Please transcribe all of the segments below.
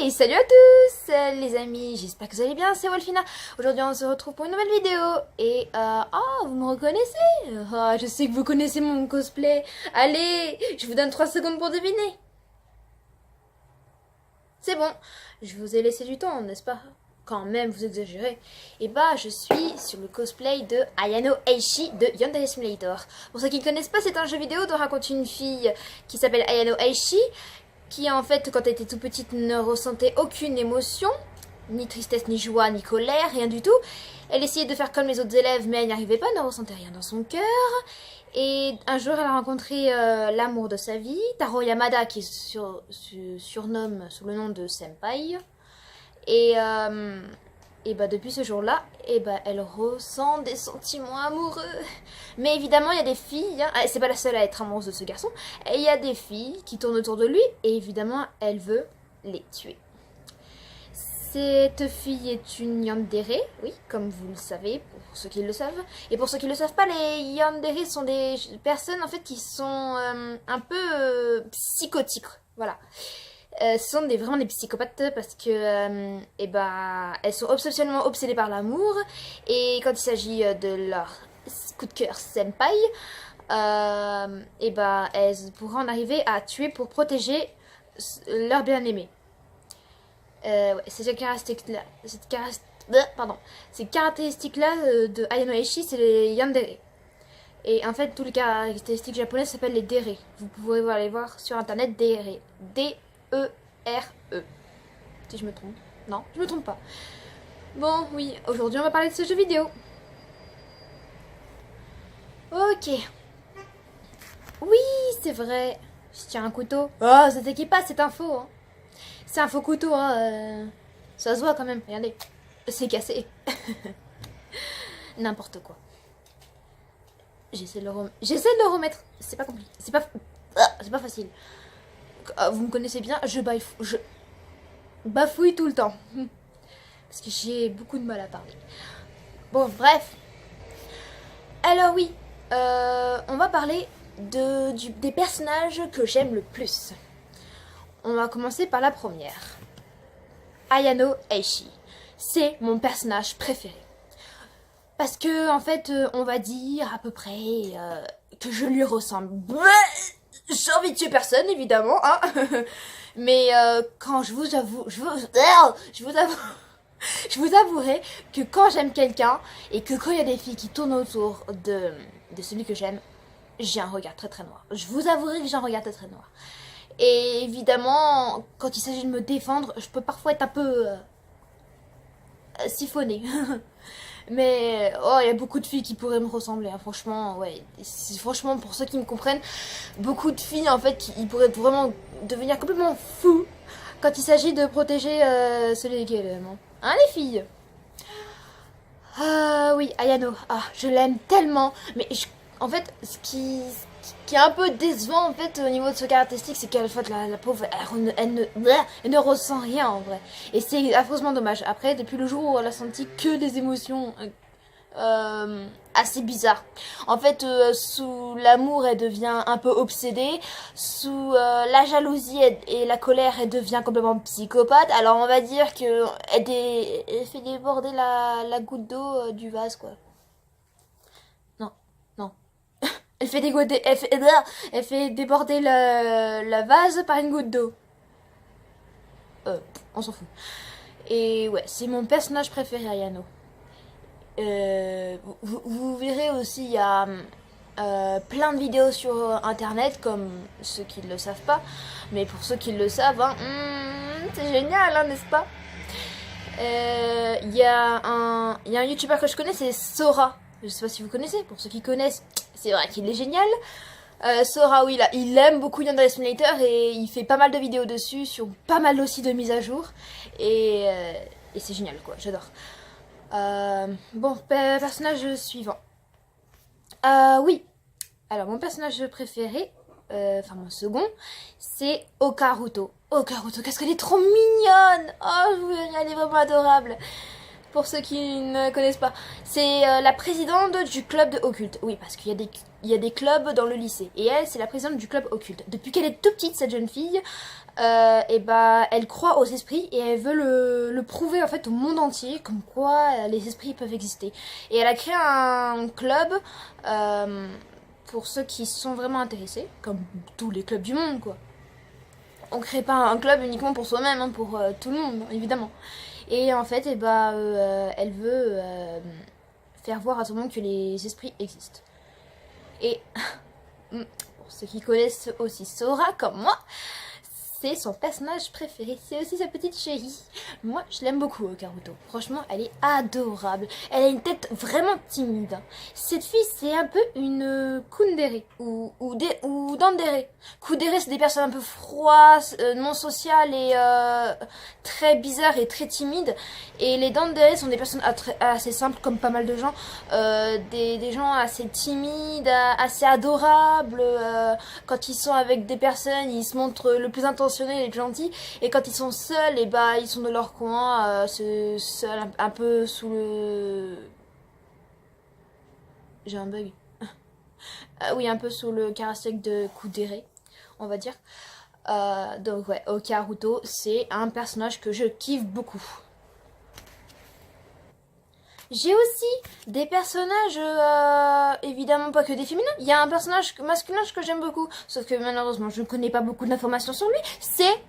Hey, salut à tous les amis, j'espère que vous allez bien, c'est Wolfina. Aujourd'hui on se retrouve pour une nouvelle vidéo. Et vous me reconnaissez? Je sais que vous connaissez mon cosplay. Allez, je vous donne 3 secondes pour deviner. C'est bon, je vous ai laissé du temps, n'est-ce pas? Quand même, vous exagérez. Et je suis sur le cosplay de Ayano Eishi de Yandere Simulator. Pour ceux qui ne connaissent pas, c'est un jeu vidéo dont raconte une fille qui s'appelle Ayano Eishi, qui en fait, quand elle était toute petite, ne ressentait aucune émotion, ni tristesse, ni joie, ni colère, rien du tout. Elle essayait de faire comme les autres élèves, mais elle n'y arrivait pas, ne ressentait rien dans son cœur. Et un jour, elle a rencontré l'amour de sa vie, Taro Yamada, qui se surnomme sous le nom de Senpai. Et depuis ce jour-là, elle ressent des sentiments amoureux. Mais évidemment, il y a des filles, c'est pas la seule à être amoureuse de ce garçon, et il y a des filles qui tournent autour de lui, et évidemment, elle veut les tuer. Cette fille est une yandere, oui, comme vous le savez, pour ceux qui le savent. Et pour ceux qui ne le savent pas, les yandere sont des personnes, en fait, qui sont un peu psychotiques, voilà. Ce sont vraiment des psychopathes parce que elles sont obsessionnellement obsédées par l'amour, et quand il s'agit de leur coup de cœur senpai, elles pourront en arriver à tuer pour protéger leur bien-aimé. Ces caractéristiques-là, de Ayano Eishi, c'est les yandere. Et en fait, toutes les caractéristiques japonaises s'appellent les dere. Vous pouvez aller voir sur internet dere. D-E-R-E. Si je me trompe. Non, je me trompe pas. Bon, oui, aujourd'hui on va parler de ce jeu vidéo. Ok. Oui, c'est vrai. Je tiens un couteau. Oh, c'était qui passe, c'est un faux. Hein. C'est un faux couteau, hein. Ça se voit quand même, regardez. C'est cassé. N'importe quoi. J'essaie de le remettre. C'est pas compliqué. C'est pas facile. Vous me connaissez bien, je bafouille tout le temps. Parce que j'ai beaucoup de mal à parler. Bon, bref. Alors oui, on va parler des personnages que j'aime le plus. On va commencer par la première. Ayano Eishi. C'est mon personnage préféré. Parce que, en fait, on va dire à peu près que je lui ressemble. J'ai envie de tuer personne, évidemment, hein. Mais quand je vous avouerai que quand j'aime quelqu'un et que quand il y a des filles qui tournent autour de celui que j'aime, j'ai un regard très très noir. Je vous avouerai que j'ai un regard très très noir. Et évidemment, quand il s'agit de me défendre, je peux parfois être un peu siphonnée. Mais il y a beaucoup de filles qui pourraient me ressembler, hein. Franchement, ouais. Franchement, pour ceux qui me comprennent, beaucoup de filles en fait qui pourraient vraiment devenir complètement fous quand il s'agit de protéger celui qu'elles aiment. Hein, les filles? Oui, Ayano. Je l'aime tellement. Mais en fait, ce qui est un peu décevant en fait au niveau de ce caractéristique, c'est qu'en fait la pauvre elle ne ressent rien en vrai, et c'est affreusement dommage. Après, depuis le jour où elle a senti que des émotions assez bizarres, en fait sous l'amour elle devient un peu obsédée, sous la jalousie et la colère elle devient complètement psychopathe. Alors on va dire que elle fait déborder la goutte d'eau du vase, quoi. Non. Elle fait déborder la vase par une goutte d'eau. On s'en fout. Et ouais, c'est mon personnage préféré, Ayano. Vous verrez aussi, il y a plein de vidéos sur internet, comme ceux qui ne le savent pas. Mais pour ceux qui le savent, hein, c'est génial, hein, n'est-ce pas? Il y a un youtubeur que je connais, c'est Sora. Je sais pas si vous connaissez. Pour ceux qui connaissent, c'est vrai qu'il est génial. Sora, oui, là, il aime beaucoup Yandere Simulator et il fait pas mal de vidéos dessus, sur pas mal aussi de mises à jour. Et c'est génial, quoi, j'adore. Bon, personnage suivant. Oui. Alors, mon personnage préféré, mon second, c'est Okaruto. Okaruto, qu'est-ce qu'elle est trop mignonne! Oh, elle est vraiment adorable. Pour ceux qui ne connaissent pas, c'est la présidente du club de occulte. Oui, parce qu'il y a des clubs dans le lycée. Et elle, c'est la présidente du club occulte. Depuis qu'elle est toute petite, cette jeune fille, et bah elle croit aux esprits et elle veut le prouver en fait au monde entier comme quoi les esprits peuvent exister. Et elle a créé un club pour ceux qui sont vraiment intéressés, comme tous les clubs du monde quoi. On crée pas un club uniquement pour soi-même, hein, pour tout le monde évidemment. Et en fait, et bah, elle veut faire voir à tout le monde que les esprits existent. Et pour ceux qui connaissent aussi Sora comme moi, c'est son personnage préféré, c'est aussi sa petite chérie. Moi, je l'aime beaucoup, Karuto. Franchement, elle est adorable. Elle a une tête vraiment timide. Cette fille, c'est un peu une Kundere ou Dandere. Kundere, c'est des personnes un peu froides, non sociales et très bizarres et très timides. Et les Dandere sont des personnes assez simples, comme pas mal de gens. Des gens assez timides, assez adorables. Quand ils sont avec des personnes, ils se montrent le plus intentionnels et gentils, et quand ils sont seuls, et bah ils sont dans leur coin, seuls, un peu sous le... J'ai un bug. Oui, un peu sous le caractère de Kundere, on va dire. Donc ouais, Okaruto, c'est un personnage que je kiffe beaucoup. J'ai aussi des personnages, évidemment pas que des féminins. Il y a un personnage masculin que j'aime beaucoup, sauf que malheureusement je ne connais pas beaucoup d'informations sur lui. C'est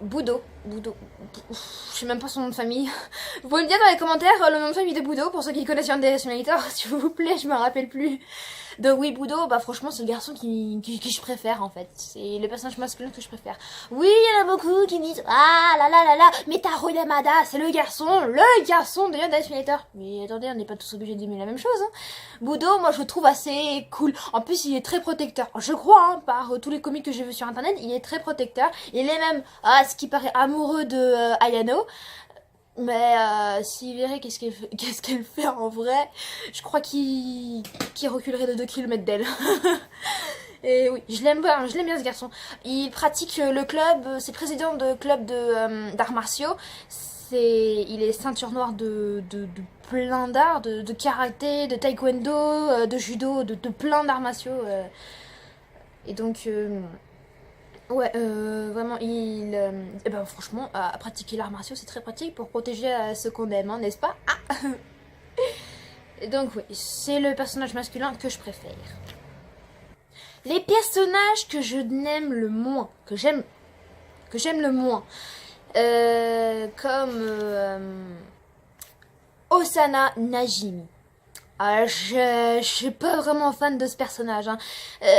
Budo. Je sais même pas son nom de famille. Vous pouvez me dire dans les commentaires le nom de famille de Budo pour ceux qui connaissent Yandere Simulator, s'il vous plaît, je me rappelle plus. Donc oui, Budo, bah franchement c'est le garçon qui je préfère en fait. C'est le personnage masculin que je préfère. Oui, il y en a beaucoup qui disent ah là là là là, mais Taro Yamada, c'est le garçon de Yandere Simulator. Mais attendez, on n'est pas tous obligés d'aimer la même chose. Hein. Budo, moi je le trouve assez cool. En plus, il est très protecteur. Je crois, hein, par tous les comics que j'ai vus sur internet, il est très protecteur. Il est même, à ce qui paraît, amoureux de Ayano. Mais s'il verrait qu'est-ce qu'elle fait en vrai, je crois qu'il reculerait de 2 km d'elle. Et oui, je l'aime bien ce garçon. Il pratique le club, c'est président de club d'arts martiaux. Il est ceinture noire de plein d'arts, de karaté, de taekwondo, de judo, de plein d'arts martiaux. Et donc... ouais, vraiment, ben, franchement, à pratiquer l'art martiaux, c'est très pratique pour protéger ceux qu'on aime, hein, n'est-ce pas? Ah. Donc oui, c'est le personnage masculin que je préfère. Les personnages que je n'aime le moins, que j'aime le moins, comme Osana Najimi. Ah, je suis pas vraiment fan de ce personnage. Hein.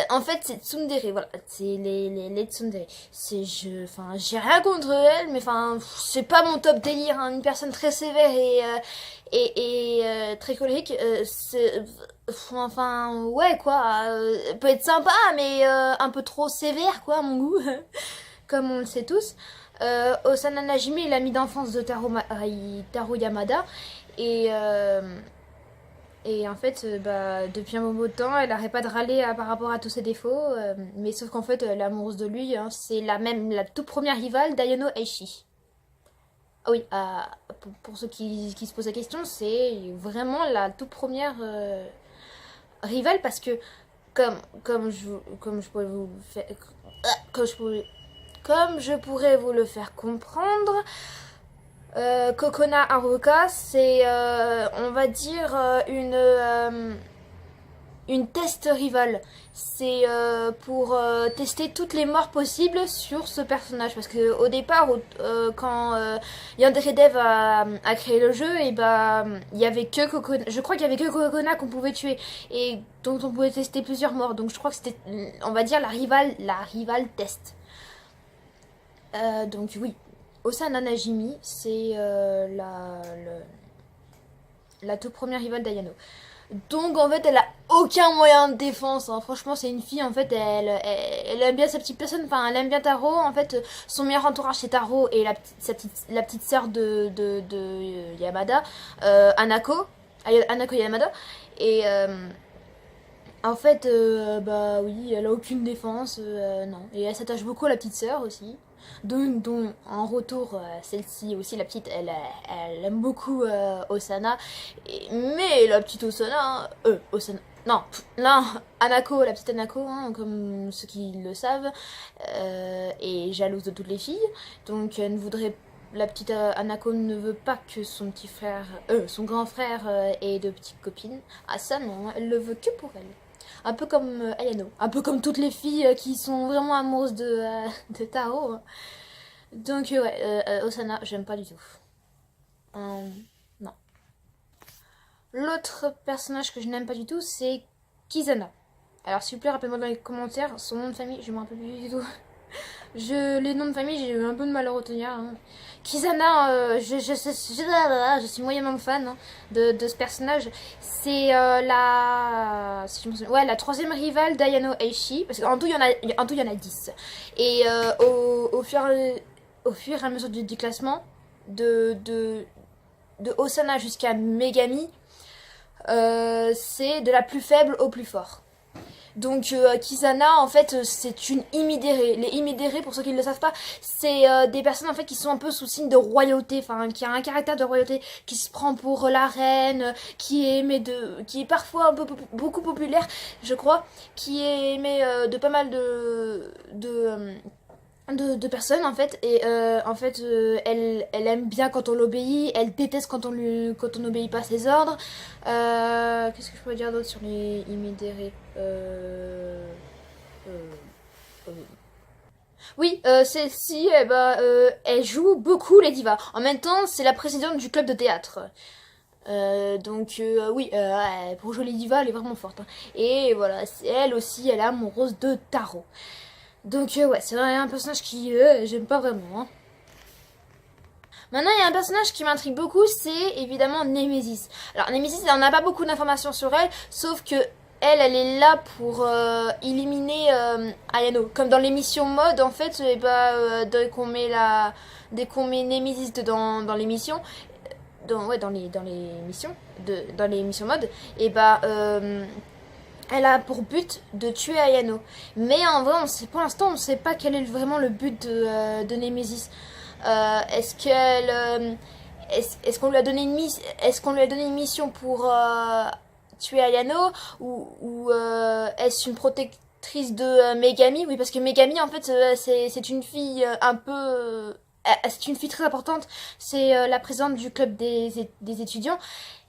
En fait, c'est Tsundere, voilà. C'est les Tsundere. Enfin, j'ai rien contre elle, mais enfin, c'est pas mon top délire. Hein. Une personne très sévère et très colérique. Enfin, ouais, quoi. Peut être sympa, mais un peu trop sévère, quoi, à mon goût. Comme on le sait tous. Osana Najimi est l'ami d'enfance de Taro Yamada. Et en fait, bah, depuis un moment de temps, elle arrête pas de râler par rapport à tous ses défauts. Mais sauf qu'en fait, elle est amoureuse de lui. Hein, c'est la toute première rivale d'Ayano Eishi. Ah oui, pour ceux qui se posent la question, c'est vraiment la toute première rivale parce que comme je pourrais vous faire, comme je pourrais vous le faire comprendre, Kokona Haruka, c'est, on va dire, une test rival. C'est pour tester toutes les morts possibles sur ce personnage. Parce que au départ, quand Yandere Dev a créé le jeu, et bah, il y avait que Kokona. Je crois qu'il y avait que Kokona qu'on pouvait tuer et dont on pouvait tester plusieurs morts. Donc je crois que c'était, on va dire, la rivale test. Donc oui. Osana Najimi, c'est la toute première rivale d'Ayano. Donc en fait, elle a aucun moyen de défense. Hein. Franchement, c'est une fille. En fait, elle aime bien sa petite personne. Enfin, elle aime bien Taro. En fait, son meilleur entourage c'est Taro et la petite sœur de Yamada, Anako Yamada. Et en fait, bah oui, elle a aucune défense. Non. Et elle s'attache beaucoup à la petite sœur aussi. dont en retour, celle-ci aussi, la petite, elle aime beaucoup Osana. Mais la petite Osana, Osana, Non, Anako, la petite Anako, hein, comme ceux qui le savent, est jalouse de toutes les filles. Donc elle ne voudrait... La petite Anako ne veut pas que son petit frère, son grand frère ait de petites copines. Ah ça non, elle le veut que pour elle. Un peu comme Ayano, un peu comme toutes les filles qui sont vraiment amoureuses de Taro. Donc ouais, Osana, j'aime pas du tout. Non. L'autre personnage que je n'aime pas du tout, c'est Kizana. Alors s'il vous plaît, rappelez-moi dans les commentaires son nom de famille, je me rappelle plus du tout. Les noms de famille, j'ai eu un peu de mal à retenir. Hein. Kizana, je suis moyennement fan hein, de ce personnage. C'est si je me souviens, ouais, la troisième rivale d'Ayano Eishi. Parce qu'en tout, il y en a 10. Et au fur et à mesure du classement, de Osana jusqu'à Megami, c'est de la plus faible au plus fort. Donc Kizana en fait c'est une imidérée. Les imidérés, pour ceux qui ne le savent pas, c'est des personnes en fait qui sont un peu sous signe de royauté, enfin qui a un caractère de royauté, qui se prend pour la reine, qui est aimé qui est parfois un peu beaucoup populaire, je crois, qui est aimé de pas mal de personnes en fait, et en fait elle aime bien quand on l'obéit, elle déteste quand on n'obéit pas à ses ordres. Qu'est-ce que je pourrais dire d'autre sur les immédérés? Oui, celle-ci, elle joue beaucoup les divas. En même temps, c'est la présidente du club de théâtre. Donc oui, pour jouer les divas, elle est vraiment forte. Hein. Et voilà, elle aussi, elle est amoureuse de Taro. Donc ouais, c'est un personnage qui j'aime pas vraiment. Hein. Maintenant, il y a un personnage qui m'intrigue beaucoup, c'est évidemment Nemesis. Alors Nemesis, on n'a pas beaucoup d'informations sur elle, sauf que elle est là pour éliminer Ayano. Comme dans l'émission mode, en fait, dès qu'on met Nemesis dans l'émission, dans les missions mode, et elle a pour but de tuer Ayano. Mais en vrai, pour l'instant, on ne sait pas quel est vraiment le but de Nemesis. Est-ce qu'on lui a donné une mission pour tuer Ayano ou est-ce une protectrice de Megami? Oui, parce que Megami, en fait, c'est une fille c'est une fille très importante. C'est la présidente du club des étudiants.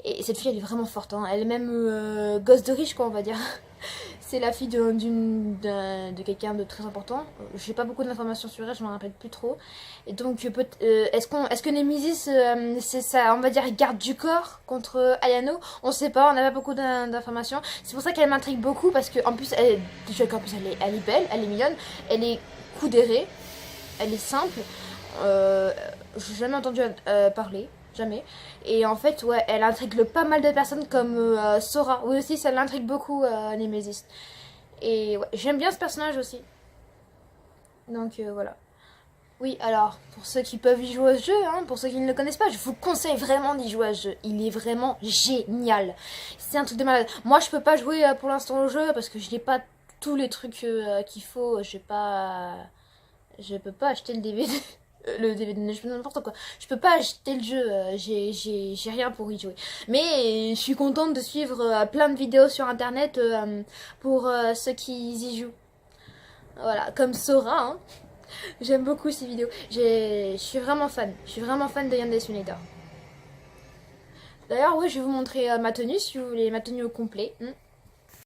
Et cette fille, elle est vraiment forte. Hein. Elle est même gosse de riche, quoi, on va dire. C'est la fille de quelqu'un de très important. J'ai pas beaucoup d'informations sur elle, je m'en rappelle plus trop. Et donc, est-ce que Nemesis, c'est ça, on va dire, garde du corps contre Ayano? On sait pas, on n'a pas beaucoup d'informations. C'est pour ça qu'elle m'intrigue beaucoup, parce qu'en plus, elle est belle, elle est mignonne, elle est coudérée, elle est simple. J'ai jamais entendu parler. Jamais. Et en fait, ouais, elle intrigue pas mal de personnes comme Sora. Oui, aussi, ça l'intrigue beaucoup, Nemesis. Et ouais, j'aime bien ce personnage aussi. Donc voilà. Oui, alors, pour ceux qui peuvent y jouer au jeu, hein, pour ceux qui ne le connaissent pas, je vous conseille vraiment d'y jouer à ce jeu. Il est vraiment génial. C'est un truc de malade. Moi, je peux pas jouer pour l'instant au jeu parce que je n'ai pas tous les trucs qu'il faut. Je peux pas acheter le DVD. Le DVD, je fais n'importe quoi. Je peux pas acheter le jeu, j'ai rien pour y jouer. Mais je suis contente de suivre plein de vidéos sur internet pour ceux qui y jouent. Voilà, comme Sora, hein. J'aime beaucoup ces vidéos. Je suis vraiment fan. Je suis vraiment fan de Yandere Simulator. D'ailleurs, oui, je vais vous montrer ma tenue si vous voulez ma tenue au complet.